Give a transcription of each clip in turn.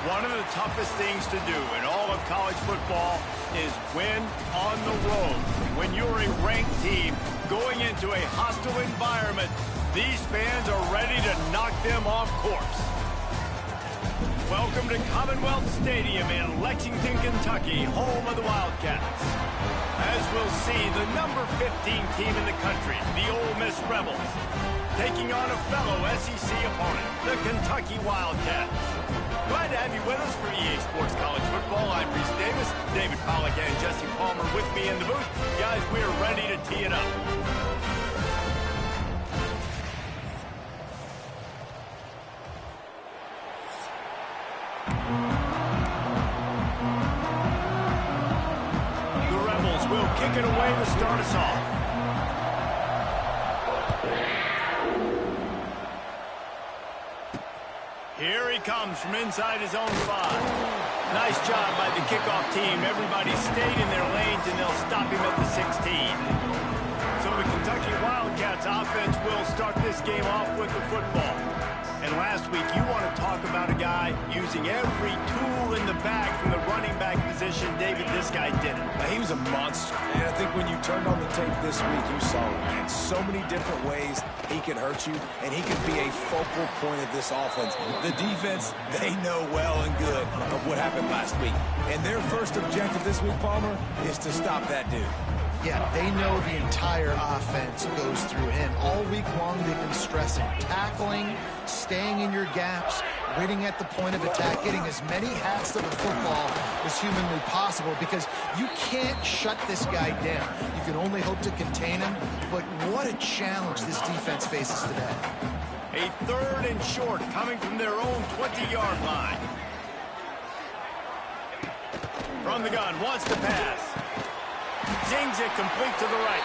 One of the toughest things to do in all of college football is win on the road. When you're a ranked team going into a hostile environment, these fans are ready to knock them off course. Welcome to Commonwealth Stadium in Lexington, Kentucky, home of the Wildcats. As we'll see, the number 15 team in the country, the Ole Miss Rebels, taking on a fellow SEC opponent, the Kentucky Wildcats. Glad to have you with us for EA Sports College Football. I'm Reese Davis, David Pollack and Jesse Palmer with me in the booth. Guys, we're ready to tee it up. The Rebels will kick it away to start us off. Here he comes from inside his own 5. Nice job by the kickoff team. Everybody stayed in their lanes, and they'll stop him at the 16. So the Kentucky Wildcats offense will start this game off with the football. And last week, you want to talk about a guy using every tool in the bag from the running back position. David, this guy did it. He was a monster. And I think when you turned on the tape this week, you saw it in so many different ways he could hurt you, and he could be a focal point of this offense. The defense, they know well and good of what happened last week. And their first objective this week, Palmer, is to stop that dude. Yeah, they know the entire offense goes through him. All week long, they've been stressing tackling, staying in your gaps, waiting at the point of attack, getting as many hats to the football as humanly possible, because you can't shut this guy down. You can only hope to contain him, but what a challenge this defense faces today. A 3rd and short coming from their own 20-yard line. From the gun, wants to pass. Zings it complete to the right.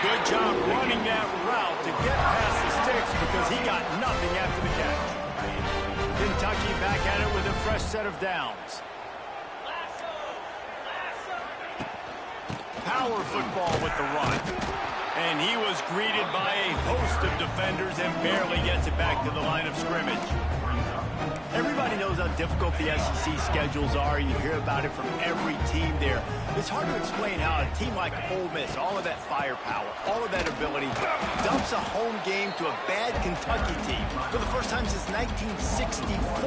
Good job running that route to get past the sticks because he got nothing after the catch. Kentucky back at it with a fresh set of downs. Power football with the run. And he was greeted by a host of defenders and barely gets it back to the line of scrimmage. Everybody knows how difficult the SEC schedules are. You hear about it from every team there. It's hard to explain how a team like Ole Miss, all of that firepower, all of that ability, dumps a home game to a bad Kentucky team for the first time since 1964.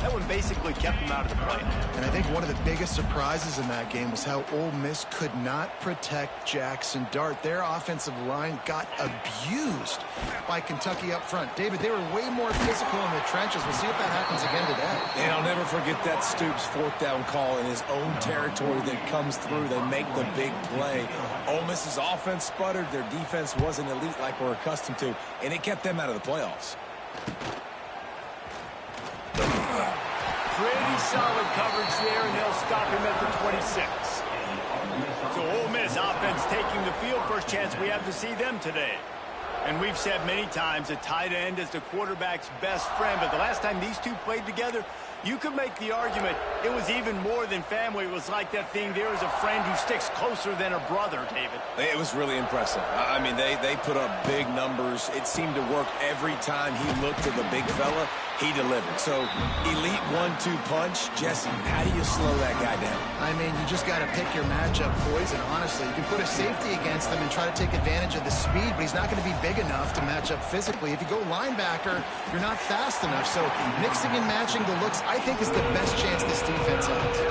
That one basically kept them out of the playoff. And I think one of the biggest surprises in that game was how Ole Miss could not protect Jackson Dart. Their offensive line got abused by Kentucky up front. David, they were way more physical in the trenches. We'll see if that happens again today. And I'll never forget that Stoops 4th down call in his own territory that comes through. They make the big play. Ole Miss's offense sputtered. Their defense wasn't elite like we're accustomed to, and it kept them out of the playoffs. Pretty solid coverage there, and they'll stop him at the 26. So Ole Miss offense taking the field. First chance we have to see them today. And we've said many times a tight end is the quarterback's best friend, but the last time these two played together, you could make the argument it was even more than family. It was like that thing, there is a friend who sticks closer than a brother, David. It was really impressive. I mean, they put up big numbers. It seemed to work every time he looked at the big fella. He delivered. So, elite 1-2 punch. Jesse, how do you slow that guy down? I mean, you just got to pick your matchup poison, honestly. You can put a safety against him and try to take advantage of the speed, but he's not going to be big enough to match up physically. If you go linebacker, you're not fast enough. So, mixing and matching the looks, I think, is the best chance this defense has.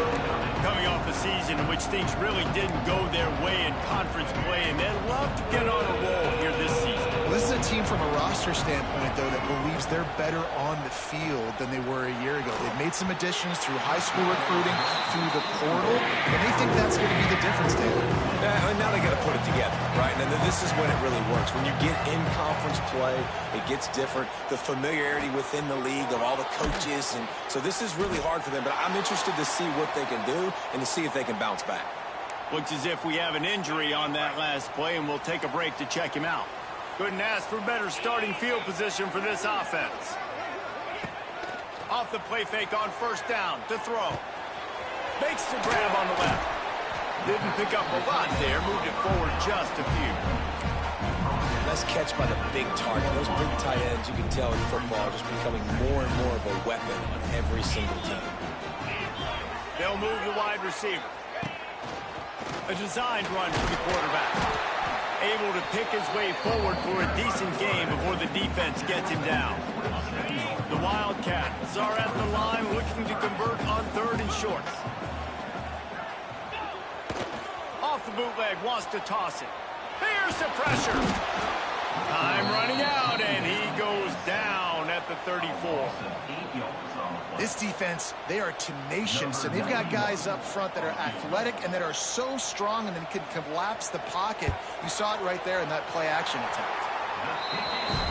Coming off a season in which things really didn't go their way in conference play, and they'd love to get on a roll here this season. Well, this is a team from a roster standpoint, though, that believes they're better on the field than they were a year ago. They've made some additions through high school recruiting, through the portal, and they think that's going to be the difference, David. And now they got to put it together, right? And this is when it really works. When you get in conference play, it gets different. The familiarity within the league of all the coaches, and so this is really hard for them. But I'm interested to see what they can do and to see if they can bounce back. Looks as if we have an injury on that last play, and we'll take a break to check him out. Couldn't ask for better starting field position for this offense. Off the play fake on first down to throw. Makes the grab on the left. Didn't pick up a lot there. Moved it forward just a few. Nice catch by the big target. Those big tight ends, you can tell in football, are just becoming more and more of a weapon on every single team. They'll move the wide receiver. A designed run for the quarterback. Able to pick his way forward for a decent game before the defense gets him down. The Wildcats are at the line looking to convert on 3rd and short. Off the bootleg, wants to toss it. Here's the pressure. Time running out, and he goes down at the 34. This defense, they are tenacious, and they've got guys up front that are athletic and that are so strong and then can collapse the pocket. You saw it right there in that play-action attempt.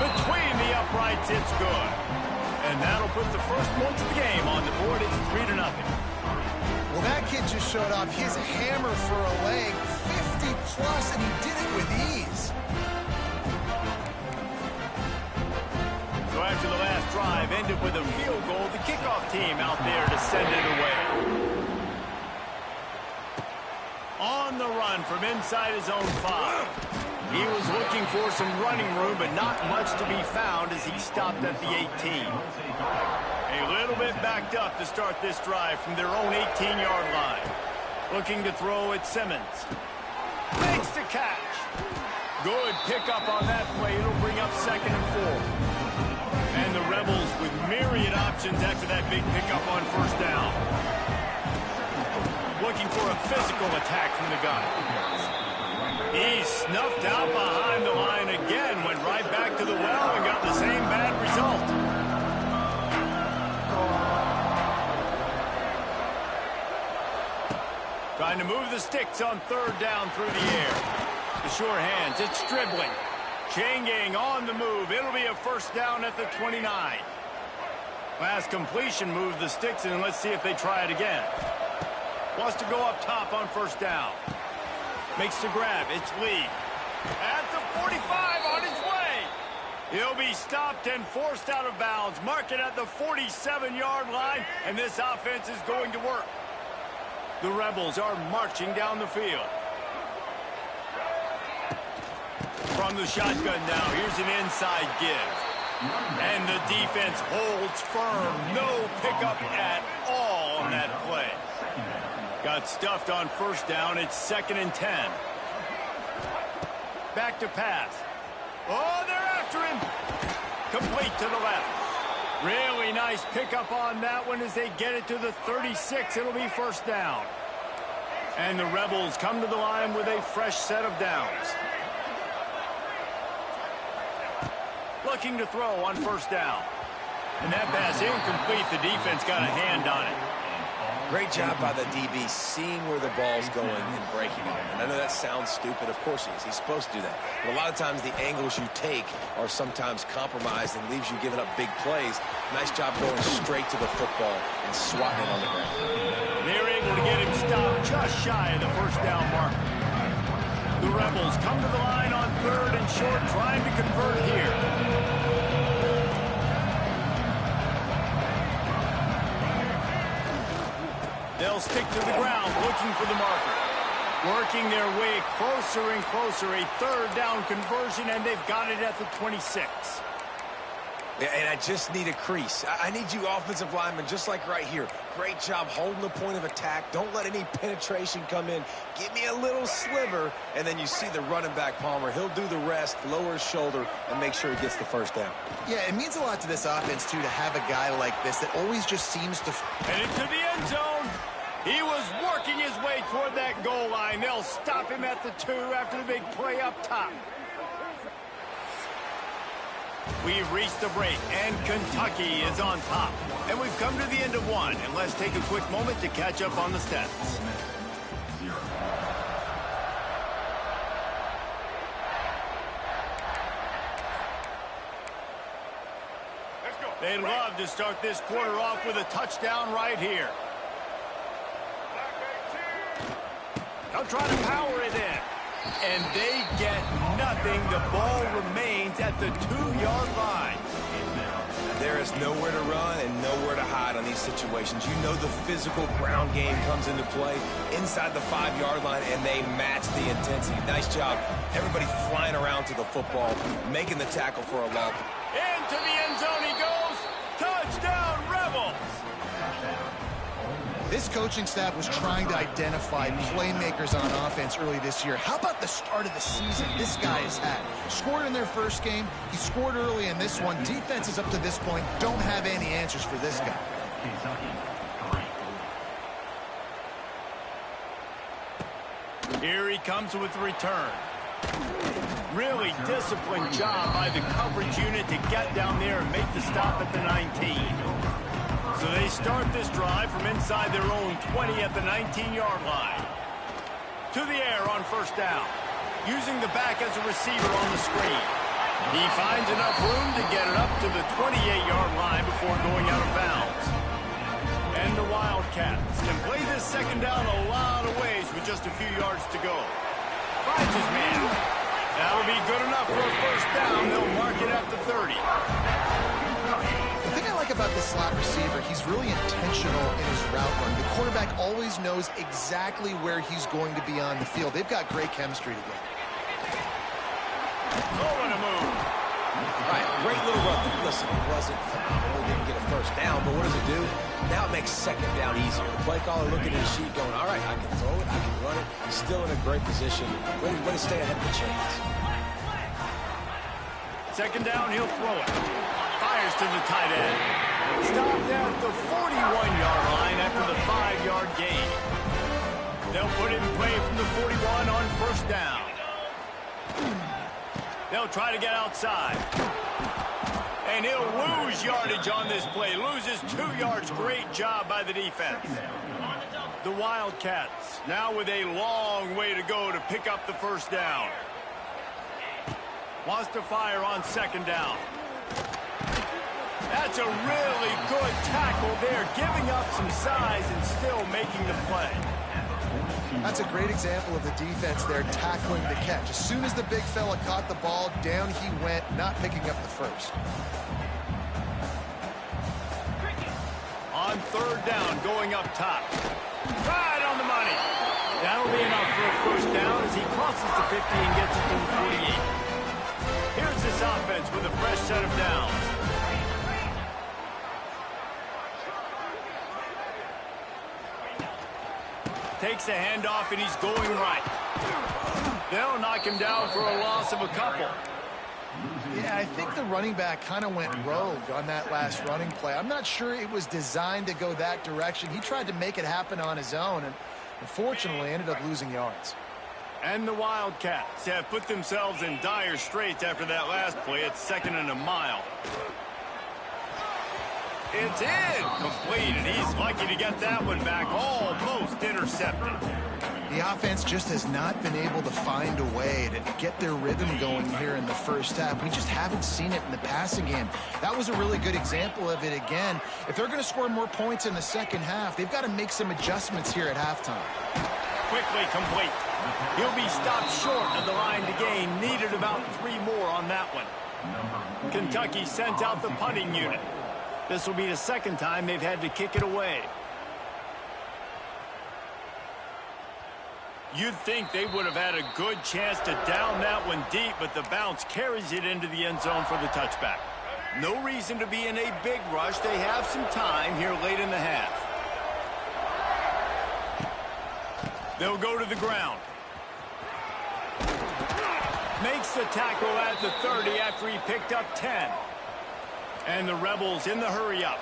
Between the uprights, it's good. And that'll put the first points of the game on the board. It's 3-0. Well, that kid just showed off his hammer for a leg, 50-plus, and he did it with ease. So after the last drive ended with a field goal, the kickoff team out there to send it away. On the run from inside his own 5. He was looking for some running room, but not much to be found as he stopped at the 18. A little bit backed up to start this drive from their own 18-yard line. Looking to throw at Simmons. Makes the catch. Good pickup on that play. It'll bring up 2nd and 4. And the Rebels with myriad options after that big pickup on 1st down. Looking for a physical attack from the gun. He snuffed out behind the line again, went right back to the well and got the same bad result. Trying to move the sticks on 3rd down through the air. The sure hands, it's dribbling. Chain gang on the move. It'll be a 1st down at the 29. Last completion moved the sticks, and let's see if they try it again. Wants to go up top on 1st down. Makes the grab. It's Lee. At the 45 on his way. He'll be stopped and forced out of bounds. Mark it at the 47-yard line, and this offense is going to work. The Rebels are marching down the field. From the shotgun now, here's an inside give. And the defense holds firm. No pickup at all on that play. Got stuffed on 1st down. It's 2nd and 10. Back to pass. Oh, they're after him. Complete to the left. Really nice pickup on that one as they get it to the 36. It'll be 1st down. And the Rebels come to the line with a fresh set of downs. Looking to throw on 1st down. And that pass incomplete. The defense got a hand on it. Great job by the DB seeing where the ball's going and breaking it. And I know that sounds stupid. Of course he is. He's supposed to do that. But a lot of times the angles you take are sometimes compromised and leaves you giving up big plays. Nice job going straight to the football and swatting it on the ground. They're able to get him stopped just shy of the 1st down mark. The Rebels come to the line on 3rd and short, trying to convert here. They'll stick to the ground, looking for the marker. Working their way closer and closer. A 3rd down conversion, and they've got it at the 26. Yeah, and I just need a crease. I need you offensive linemen, just like right here. Great job holding the point of attack. Don't let any penetration come in. Give me a little sliver, and then you see the running back, Palmer. He'll do the rest, lower his shoulder, and make sure he gets the 1st down. Yeah, it means a lot to this offense, too, to have a guy like this that always just seems to... And into the end zone. He was working his way toward that goal line. They'll stop him at the 2 after the big play up top. We've reached the break, and Kentucky is on top. And we've come to the end of 1, and let's take a quick moment to catch up on the stats. They'd love to start this quarter off with a touchdown right here. They'll try to power it in. And they get nothing. The ball remains at the 2-yard line. There is nowhere to run and nowhere to hide on these situations. You know the physical ground game comes into play inside the 5-yard line, and they match the intensity. Nice job. Everybody flying around to the football, making the tackle for a loss. Into the end zone he goes. Touchdown, Rebels. This coaching staff was trying to identify playmakers on offense early this year. How about the start of the season this guy has had? Scored in their first game. He scored early in this one. Defenses up to this point don't have any answers for this guy. Here he comes with the return. Really disciplined job by the coverage unit to get down there and make the stop at the 19. So they start this drive from inside their own 20 at the 19-yard line. To the air on first down. Using the back as a receiver on the screen. He finds enough room to get it up to the 28-yard line before going out of bounds. And the Wildcats can play this second down a lot of ways with just a few yards to go. Finds his man. That'll be good enough for a first down. They'll mark it at the 30. The thing I like about this slot receiver, he's really intentional in his route run. The quarterback always knows exactly where he's going to be on the field. They've got great chemistry together. Oh, and a move. All right, great little run. Listen, it wasn't phenomenal. Didn't get a first down, but what does it do? Now it makes second down easier. The play caller looking at his sheet going, all right, I can throw it, I can run it. He's still in a great position. Way to stay ahead of the chains. Second down, he'll throw it. Fires to the tight end. Stopped at the 41-yard line after the 5-yard gain. They'll put it in play from the 41 on first down. They'll try to get outside. And he'll lose yardage on this play. Loses 2 yards. Great job by the defense. The Wildcats now with a long way to go to pick up the first down. Wants to fire on second down. That's a really good tackle there, giving up some size and still making the play. That's a great example of the defense there tackling the catch. As soon as the big fella caught the ball, down he went, not picking up the first. On third down, going up top. Right on the money. That'll be enough for a first down as he crosses the 50 and gets it to the 48. Here's this offense with a fresh set of downs. Takes a handoff, and he's going right. They'll knock him down for a loss of a couple. Yeah, I think the running back kind of went rogue on that last running play. I'm not sure it was designed to go that direction. He tried to make it happen on his own, and unfortunately ended up losing yards. And the Wildcats have put themselves in dire straits after that last play. It's 2nd and a mile. It's incomplete, and he's lucky to get that one back. Almost intercepted. The offense just has not been able to find a way to get their rhythm going here in the first half. We just haven't seen it in the passing game. That was a really good example of it again. If they're going to score more points in the second half, they've got to make some adjustments here at halftime. Quickly complete. He'll be stopped short of the line to gain. Needed about 3 more on that one. Kentucky sent out the punting unit. This will be the second time they've had to kick it away. You'd think they would have had a good chance to down that one deep, but the bounce carries it into the end zone for the touchback. No reason to be in a big rush. They have some time here late in the half. They'll go to the ground. Makes the tackle at the 30 after he picked up 10. And the Rebels in the hurry-up.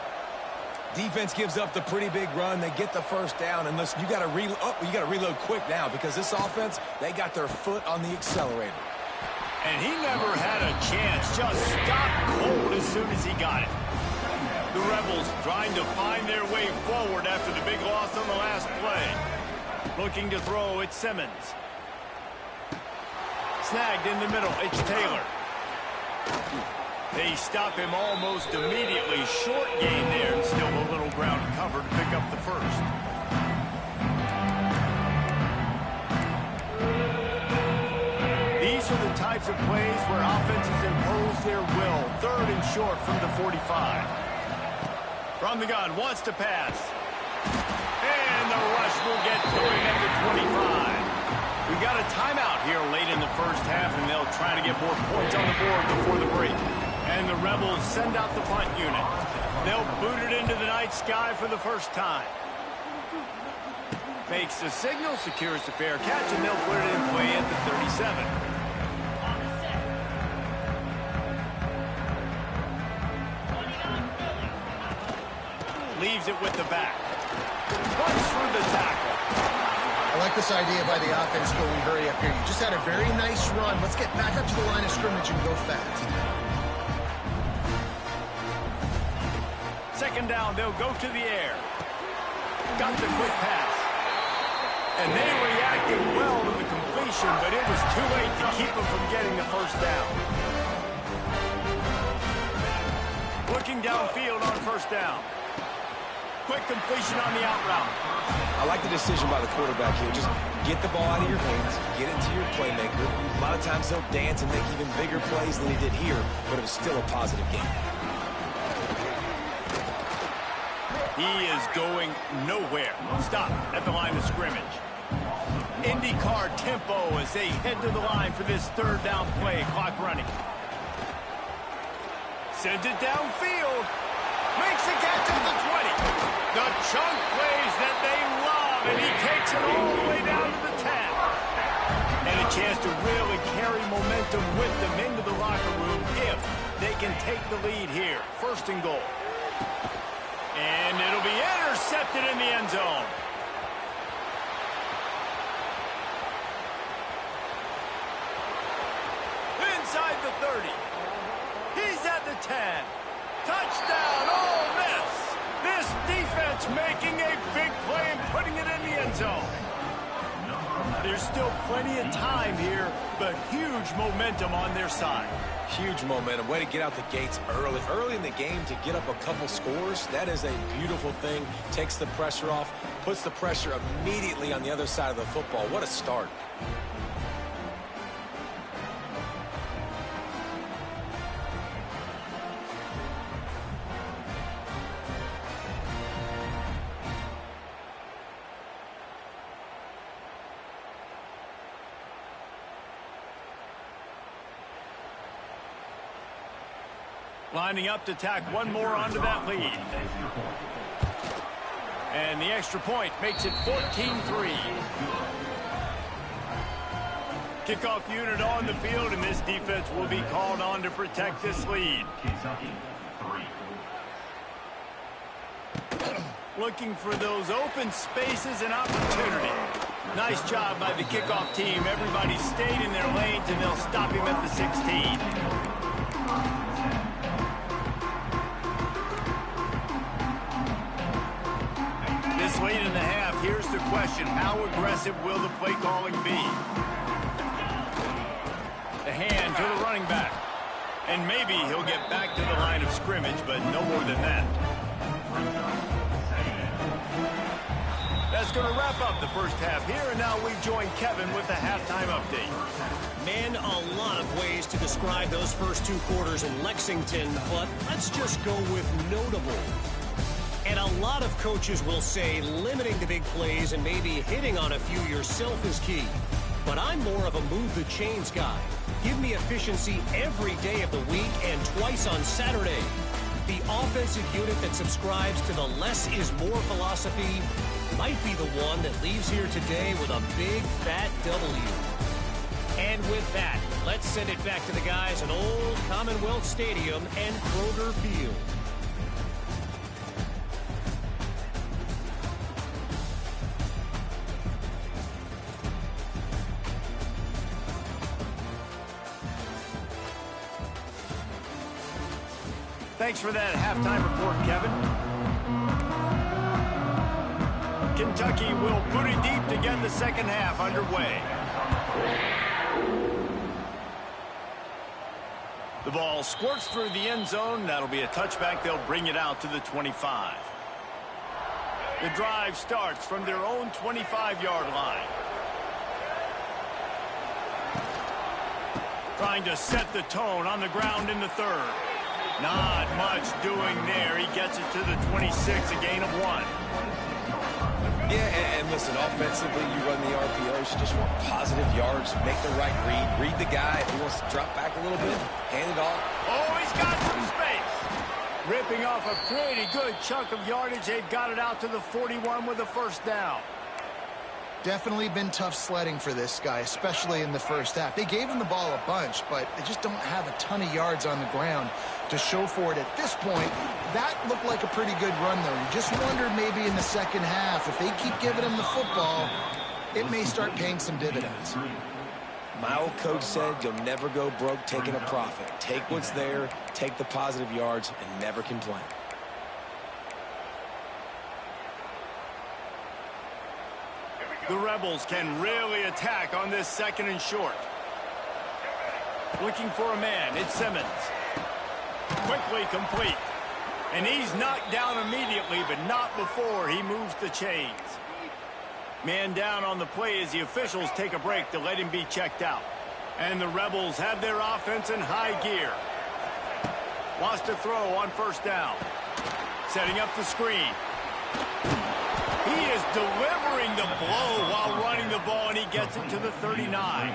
Defense gives up the pretty big run. They get the first down. And listen, you got to reload quick now because this offense, they got their foot on the accelerator. And he never had a chance. Just stopped cold as soon as he got it. The Rebels trying to find their way forward after the big loss on the last play. Looking to throw, it's Simmons. Snagged in the middle, it's Taylor. They stop him almost immediately. Short gain there, and still a little ground to cover to pick up the first. These are the types of plays where offenses impose their will. 3rd and short from the 45. From the gun, wants to pass. And the rush will get to him at the 25. We've got a timeout here late in the first half, and they'll try to get more points on the board before the break. And the Rebels send out the punt unit. They'll boot it into the night sky for the first time. Makes the signal, secures the fair catch, and they'll put it in play at the 37. Leaves it with the back. Runs through the tackle. I like this idea by the offense going hurry up here. You just had a very nice run. Let's get back up to the line of scrimmage and go fast. Second down, they'll go to the air. Got the quick pass. And they reacted well to the completion, but it was too late to keep them from getting the first down. Looking downfield on first down. Quick completion on the out route. I like the decision by the quarterback here. Just get the ball out of your hands, get it to your playmaker. A lot of times he'll dance and make even bigger plays than he did here, but it was still a positive game. He is going nowhere. Stop at the line of scrimmage. IndyCar tempo as they head to the line for this third down play. Clock running. Sends it downfield. Makes the catch at the 20. The chunk plays that they love, and he takes it all the way down to the 10. And a chance to really carry momentum with them into the locker room if they can take the lead here. First and goal. And it'll be intercepted in the end zone. Inside the 30. He's at the 10. Touchdown, Ole Miss. This defense making a big play and putting it in the end zone. There's still plenty of time here, but huge momentum on their side. Huge momentum. Way to get out the gates early. Early in the game to get up a couple scores. That is a beautiful thing. Takes the pressure off. Puts the pressure immediately on the other side of the football. What a start. Lining up to tack one more onto that lead. And the extra point makes it 14-3. Kickoff unit on the field, and this defense will be called on to protect this lead. Looking for those open spaces and opportunity. Nice job by the kickoff team. Everybody stayed in their lanes, and they'll stop him at the 16. This late in the half, here's the question. How aggressive will the play calling be? The hand to the running back. And maybe he'll get back to the line of scrimmage, but no more than that. That's going to wrap up the first half here, and now we join Kevin with the halftime update. Man, a lot of ways to describe those first two quarters in Lexington, but let's just go with notable. And a lot of coaches will say limiting the big plays and maybe hitting on a few yourself is key. But I'm more of a move the chains guy. Give me efficiency every day of the week and twice on Saturday. The offensive unit that subscribes to the less is more philosophy might be the one that leaves here today with a big fat W. And with that, let's send it back to the guys at Old Commonwealth Stadium and Kroger Field. Thanks for that halftime report, Kevin. Kentucky will put it deep to get the second half underway. The ball squirts through the end zone. That'll be a touchback. They'll bring it out to the 25. The drive starts from their own 25-yard line. Trying to set the tone on the ground in the third. Not much doing there. He gets it to the 26, a gain of 1. Yeah, and listen, offensively, you run the RPOs. You just want positive yards, make the right read the guy. If he wants to drop back a little bit, hand it off. Oh, he's got some space. Ripping off a pretty good chunk of yardage. They've got it out to the 41 with a first down. Definitely been tough sledding for this guy, especially in the first half. They gave him the ball a bunch, but they just don't have a ton of yards on the ground to show for it at this point. That looked like a pretty good run, though. You just wondered maybe in the second half, if they keep giving him the football, it may start paying some dividends. My old coach said you'll never go broke taking a profit. Take what's there, take the positive yards, and never complain. The Rebels can really attack on this second and short. Looking for a man. It's Simmons. Quickly complete. And he's knocked down immediately, but not before he moves the chains. Man down on the play as the officials take a break to let him be checked out. And the Rebels have their offense in high gear. Wants to throw on first down. Setting up the screen. He is delivering the blow while running the ball, and he gets it to the 39.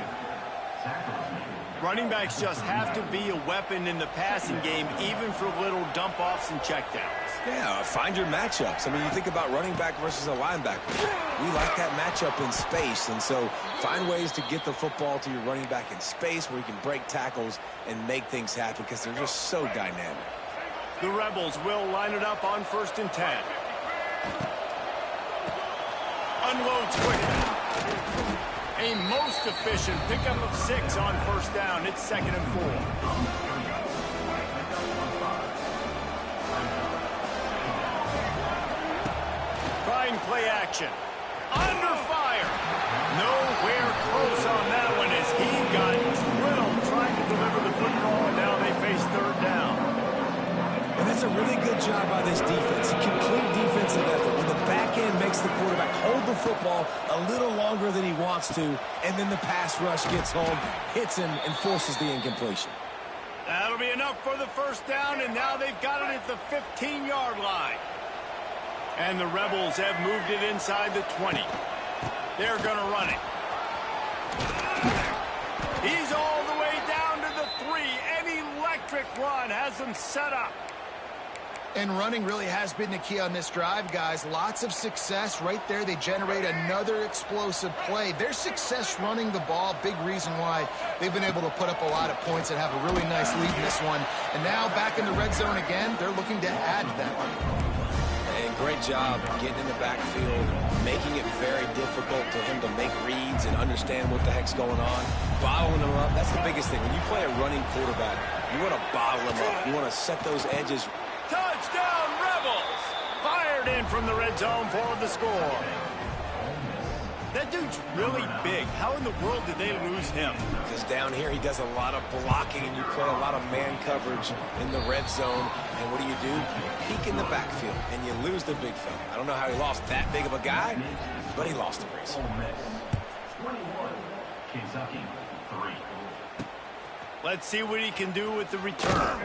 Running backs just have to be a weapon in the passing game, even for little dump-offs and checkdowns. Yeah, find your matchups. I mean, you think about running back versus a linebacker. We like that matchup in space, and so find ways to get the football to your running back in space where you can break tackles and make things happen because they're just so dynamic. The Rebels will line it up on 1st and 10. Unloads quickly. A most efficient pickup of 6 on first down. It's 2nd and 4. Trying play action. Under fire. Nowhere close on that one as he got drilled trying to deliver the football, and now they face 3rd down. And that's a really good job by this defense. A complete defensive effort. When the back end makes the quarterback hold the football a little longer than he wants to, and then the pass rush gets home, hits him, and forces the incompletion. That'll be enough for the first down, and now they've got it at the 15-yard line. And the Rebels have moved it inside the 20. They're going to run it. He's all the way down to the 3. An electric run has them set up. And running really has been the key on this drive, guys. Lots of success right there. They generate another explosive play. Their success running the ball, big reason why they've been able to put up a lot of points and have a really nice lead in this one. And now back in the red zone again, they're looking to add to that one. And great job getting in the backfield, making it very difficult for him to make reads and understand what the heck's going on. Bottling him up, that's the biggest thing. When you play a running quarterback, you want to bottle him up. You want to set those edges. Touchdown, Rebels! Fired in from the red zone for the score. That dude's really big. How in the world did they lose him? Because down here he does a lot of blocking, and you play a lot of man coverage in the red zone. And what do? Peek in the backfield, and you lose the big fella. I don't know how he lost that big of a guy, but he lost the race. 21, Kentucky, 3. Let's see what he can do with the return.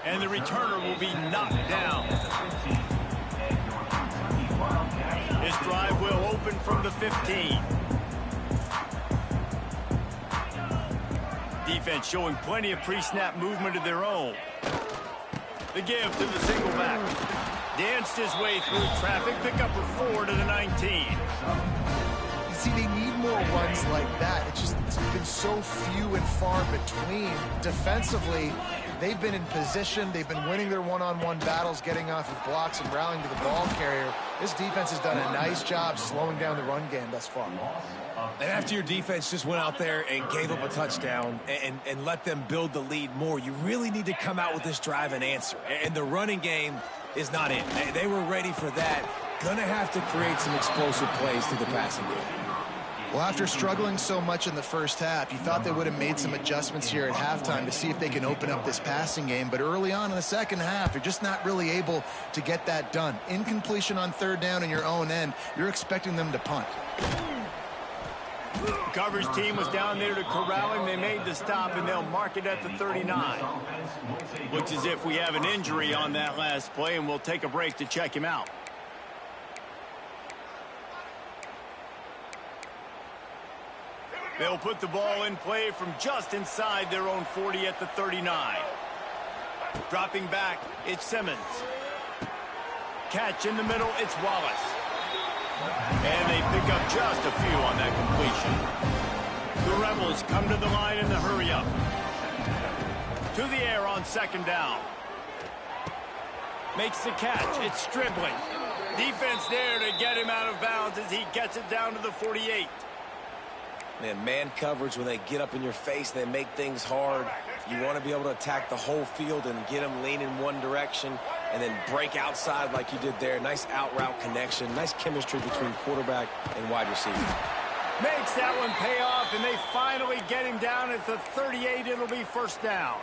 And the returner will be knocked down. This drive will open from the 15. Defense showing plenty of pre-snap movement of their own. The give to the single back. Danced his way through traffic. Pick up a 4 to the 19. You see, they need more runs like that. It's been so few and far between. Defensively, they've been in position. They've been winning their one-on-one battles, getting off of blocks and rallying to the ball carrier. This defense has done a nice job slowing down the run game thus far. And after your defense just went out there and gave up a touchdown and let them build the lead more, you really need to come out with this drive and answer. And the running game is not in. They were ready for that. Gonna have to create some explosive plays through the passing game. Well, after struggling so much in the first half, you thought they would have made some adjustments here at halftime to see if they can open up this passing game. But early on in the second half, they're just not really able to get that done. Incompletion on 3rd down in your own end, you're expecting them to punt. The coverage team was down there to corral him. They made the stop, and they'll mark it at the 39. Looks as if we have an injury on that last play, and we'll take a break to check him out. They'll put the ball in play from just inside their own 40 at the 39. Dropping back, it's Simmons. Catch in the middle, it's Wallace. And they pick up just a few on that completion. The Rebels come to the line in the hurry-up. To the air on second down. Makes the catch, it's Stribling. Defense there to get him out of bounds as he gets it down to the 48. Man coverage, when they get up in your face, they make things hard. You want to be able to attack the whole field and get them lean in one direction and then break outside like you did there. Nice out-route connection, nice chemistry between quarterback and wide receiver. Makes that one pay off, and they finally get him down at the 38. It'll be first down.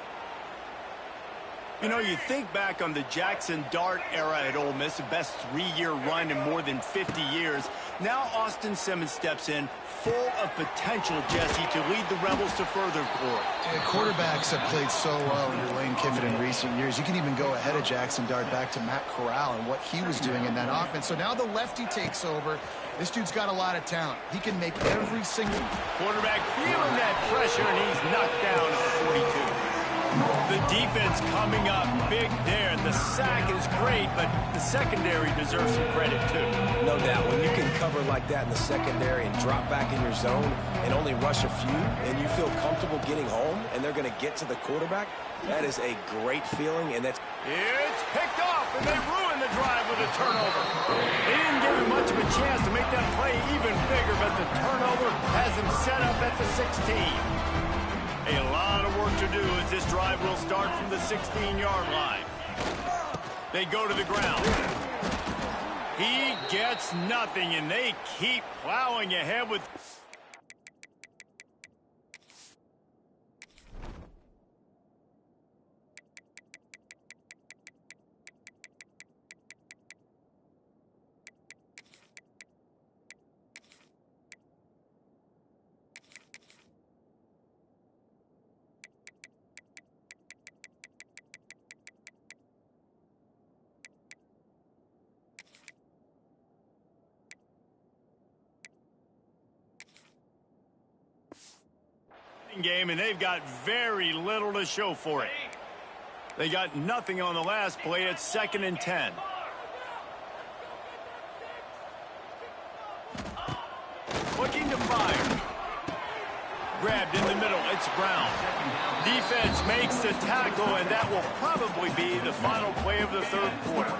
You know, you think back on the Jackson Dart era at Ole Miss, the best 3-year run in more than 50 years. Now Austin Simmons steps in, full of potential, Jesse, to lead the Rebels to further glory. Yeah, quarterbacks have played so well under Lane Kiffin in recent years. You can even go ahead of Jackson Dart back to Matt Corral and what he was doing in that offense. So now the lefty takes over. This dude's got a lot of talent. He can make every single... Quarterback feeling that pressure, and he's knocked down at the 42. The defense coming up big there. The sack is great, but the secondary deserves some credit, too. No doubt. When you can cover like that in the secondary and drop back in your zone and only rush a few, and you feel comfortable getting home, and they're going to get to the quarterback, that is a great feeling, and that's... It's picked off, and they ruin the drive with a turnover. They didn't give him much of a chance to make that play even bigger, but the turnover has him set up at the 16. A lot of work to do as this drive will start from the 16-yard line. They go to the ground. He gets nothing, and they keep plowing ahead with... game, and they've got very little to show for it. They got nothing on the last play. It's 2nd and 10. Looking to fire. Grabbed in the middle. It's Brown. Defense makes the tackle, and that will probably be the final play of the third quarter.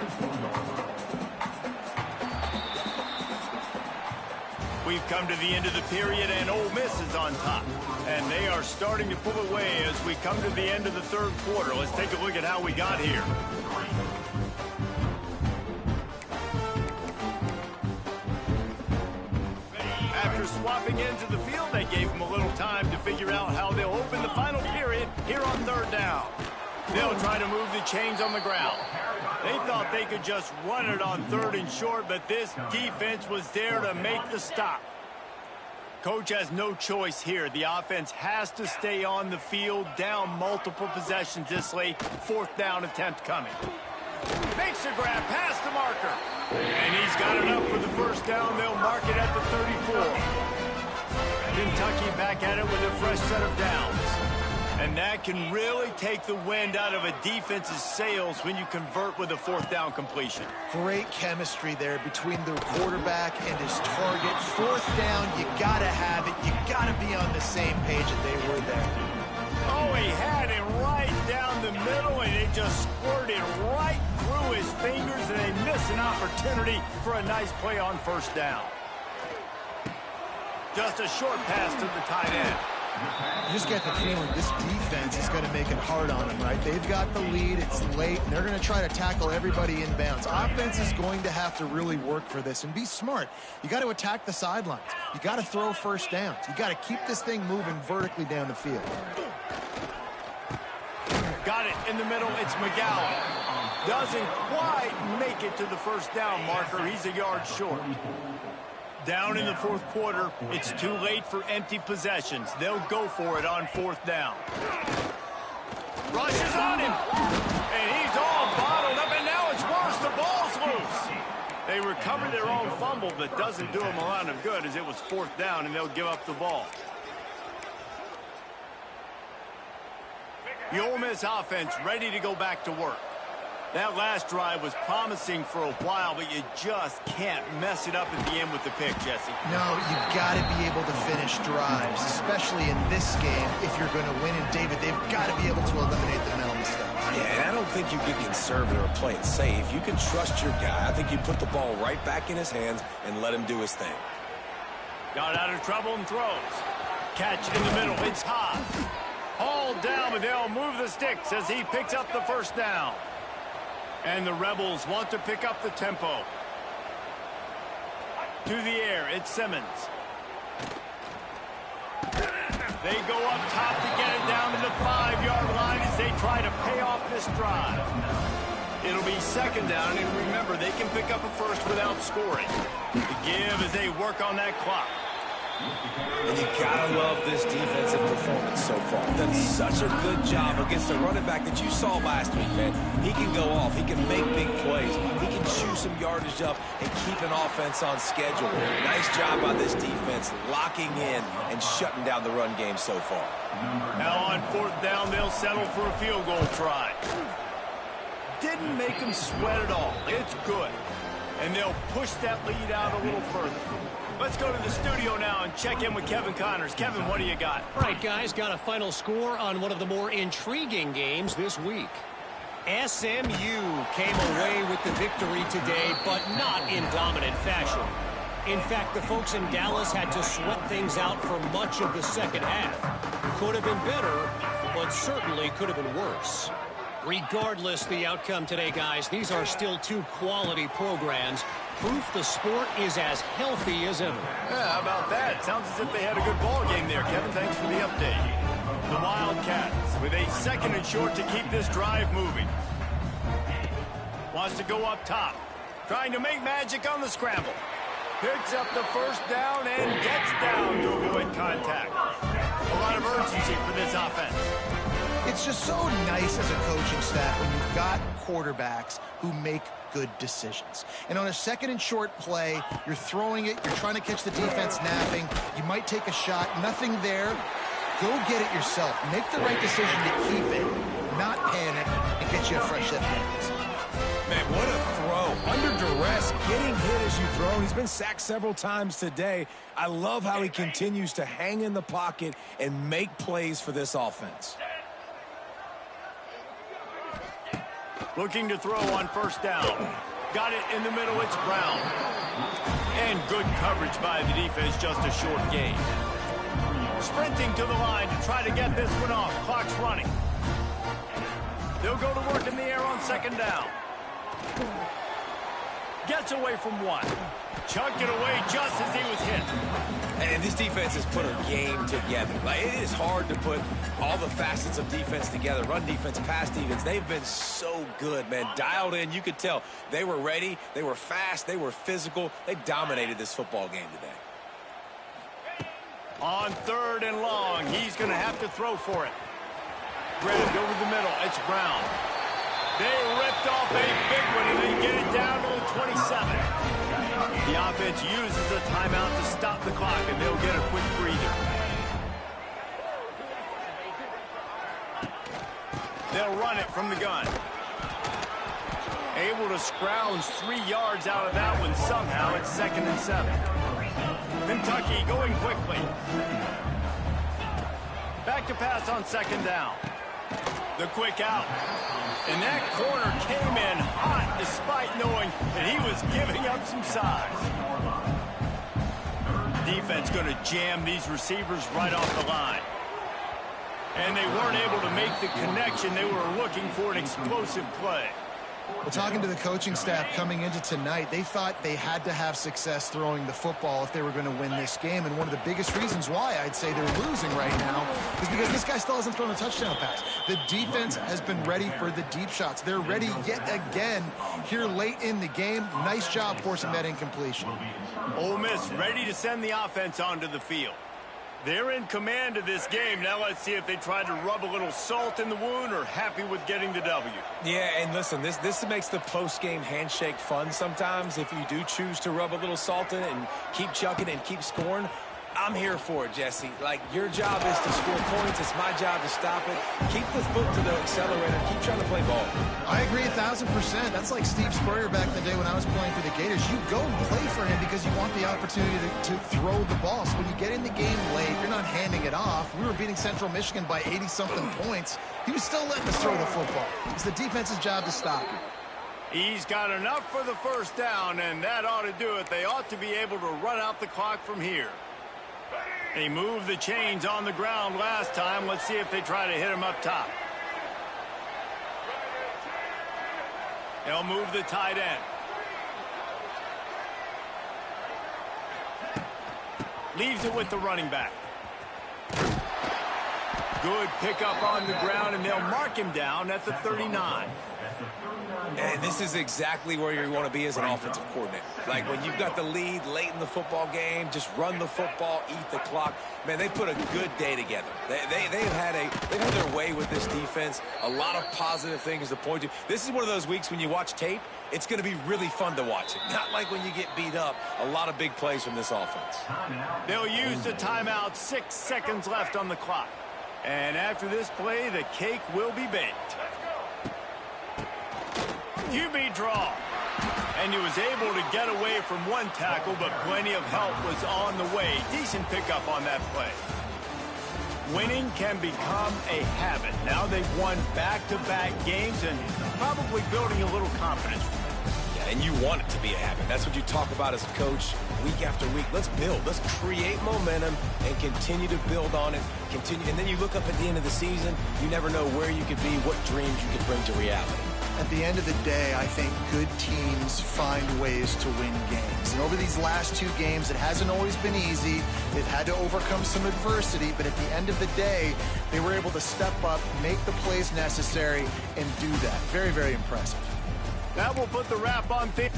We've come to the end of the period, and Ole Miss is on top. And they are starting to pull away as we come to the end of the third quarter. Let's take a look at how we got here. After swapping into the field, they gave them a little time to figure out how they'll open the final period here on third down. They'll try to move the chains on the ground. They thought they could just run it on 3rd and short, but this defense was there to make the stop. Coach has no choice here. The offense has to stay on the field, down multiple possessions this late. 4th down attempt coming. Makes a grab past the marker. And he's got enough for the first down. They'll mark it at the 34. Kentucky back at it with a fresh set of downs. And that can really take the wind out of a defense's sails when you convert with a 4th down completion. Great chemistry there between the quarterback and his target. 4th down, you got to have it. You got to be on the same page, and they were there. Oh, he had it right down the middle, and it just squirted right through his fingers, and they miss an opportunity for a nice play on 1st down. Just a short pass to the tight end. You just get the feeling this defense is going to make it hard on them, right? They've got the lead. It's late, and they're going to try to tackle everybody inbounds. Offense is going to have to really work for this and be smart. You got to attack the sidelines. You got to throw 1st downs. You got to keep this thing moving vertically down the field. Got it in the middle. It's McGowan. Doesn't quite make it to the 1st down marker. He's a yard short. Down in the 4th quarter, it's too late for empty possessions. They'll go for it on 4th down. Rushes on him, and he's all bottled up, and now it's worse. The ball's loose. They recover their own fumble, but doesn't do them a lot of good as it was 4th down, and they'll give up the ball. The Ole Miss offense ready to go back to work. That last drive was promising for a while, but you just can't mess it up at the end with the pick, Jesse. No, you've got to be able to finish drives, especially in this game if you're going to win. And, David, they've got to be able to eliminate the mental mistakes. Yeah, and I don't think you get conservative or play it safe. You can trust your guy. I think you put the ball right back in his hands and let him do his thing. Got out of trouble and throws. Catch in the middle. It's hot. Hauled down, but they'll move the sticks as he picks up the first down. And the Rebels want to pick up the tempo. To the air, it's Simmons. They go up top to get it down to the 5-yard line as they try to pay off this drive. It'll be second down, and remember, they can pick up a first without scoring. The give as they work on that clock. And you gotta love this defensive performance so far. Done such a good job against the running back that you saw last week, man. He can go off. He can make big plays. He can chew some yardage up and keep an offense on schedule. Nice job by this defense locking in and shutting down the run game so far. Now on fourth down, they'll settle for a field goal try. Didn't make them sweat at all. It's good. And they'll push that lead out a little further. Let's go to the studio now and check in with Kevin Connors. Kevin, what do you got? All right, guys, got a final score on one of the more intriguing games this week. SMU came away with the victory today, but not in dominant fashion. In fact, the folks in Dallas had to sweat things out for much of the second half. Could have been better, but certainly could have been worse. Regardless the outcome today, guys, these are still two quality programs. Proof the sport is as healthy as ever. Yeah, how about that? Sounds as if they had a good ball game there, Kevin. Thanks for the update. The Wildcats with a second and short to keep this drive moving. Wants to go up top. Trying to make magic on the scramble. Picks up the first down and gets down to avoid contact. A lot of urgency for this offense. It's just so nice as a coaching staff when you've got quarterbacks who make good decisions. And on a second and short play, you're throwing it, you're trying to catch the defense napping, you might take a shot, nothing there. Go get it yourself. Make the right decision to keep it, not panic, and get you a fresh set of hands. Man, what a throw. Under duress, getting hit as you throw. He's been sacked several times today. I love how he continues to hang in the pocket and make plays for this offense. Looking to throw on first down. Got it in the middle, it's Brown. And good coverage by the defense, just a short gain. Sprinting to the line to try to get this one off. Clock's running. They'll go to work in the air on second down. Gets away from one. Chunked it away just as he was hit. And this defense has put a game together. Like, it is hard to put all the facets of defense together. Run defense, pass defense. They've been so good, man. Dialed in. You could tell they were ready. They were fast. They were physical. They dominated this football game today. On third and long, he's going to have to throw for it. Grabbed over the middle. It's Brown. They ripped off a big one, and they get it down to the 27. The offense uses a timeout to stop the clock, and they'll get a quick breather. They'll run it from the gun. Able to scrounge 3 yards out of that one somehow. It's 2nd and 7. Kentucky going quickly. Back to pass on second down. The quick out. And that corner came in hot despite knowing that he was giving up some size. Defense going to jam these receivers right off the line. And they weren't able to make the connection. They were looking for an explosive play. Well, talking to the coaching staff coming into tonight, they thought they had to have success throwing the football if they were going to win this game. And one of the biggest reasons why I'd say they're losing right now is because this guy still hasn't thrown a touchdown pass. The defense has been ready for the deep shots. They're ready yet again here late in the game. Nice job forcing that incompletion. Ole Miss ready to send the offense onto the field. They're in command of this game. Now let's see if they try to rub a little salt in the wound or happy with getting the W. Yeah, and listen, this makes the post-game handshake fun sometimes if you do choose to rub a little salt in it and keep chucking and keep scoring. I'm here for it, Jesse. Like, your job is to score points. It's my job to stop it. Keep the foot to the accelerator. Keep trying to play ball. I agree 1,000%. That's like Steve Spurrier back in the day when I was playing for the Gators. You go and play for him because you want the opportunity to throw the ball. So when you get in the game late, you're not handing it off. We were beating Central Michigan by 80-something points. He was still letting us throw the football. It's the defense's job to stop it. He's got enough for the first down, and that ought to do it. They ought to be able to run out the clock from here. They moved the chains on the ground last time. Let's see if they try to hit him up top. They'll move the tight end. Leaves it with the running back. Good pickup on the ground, and they'll mark him down at the 39. And this is exactly where you want to be as an offensive coordinator. Like, when you've got the lead late in the football game, just run the football, eat the clock. Man, they put a good day together. They've had their way with this defense. A lot of positive things to point to. This is one of those weeks when you watch tape, it's going to be really fun to watch it. Not like when you get beat up. A lot of big plays from this offense. They'll use the timeout. 6 seconds left on the clock. And after this play, the cake will be baked. QB draw. And he was able to get away from one tackle, but plenty of help was on the way. Decent pickup on that play. Winning can become a habit. Now they've won back-to-back games and probably building a little confidence. Yeah, and you want it to be a habit. That's what you talk about as a coach week after week. Let's build. Let's create momentum and continue to build on it. And then you look up at the end of the season, you never know where you could be, what dreams you could bring to reality. At the end of the day, I think good teams find ways to win games. And over these last 2 games, it hasn't always been easy. They've had to overcome some adversity, but at the end of the day, they were able to step up, make the plays necessary, and do that. Very, very impressive. That will put the wrap on things.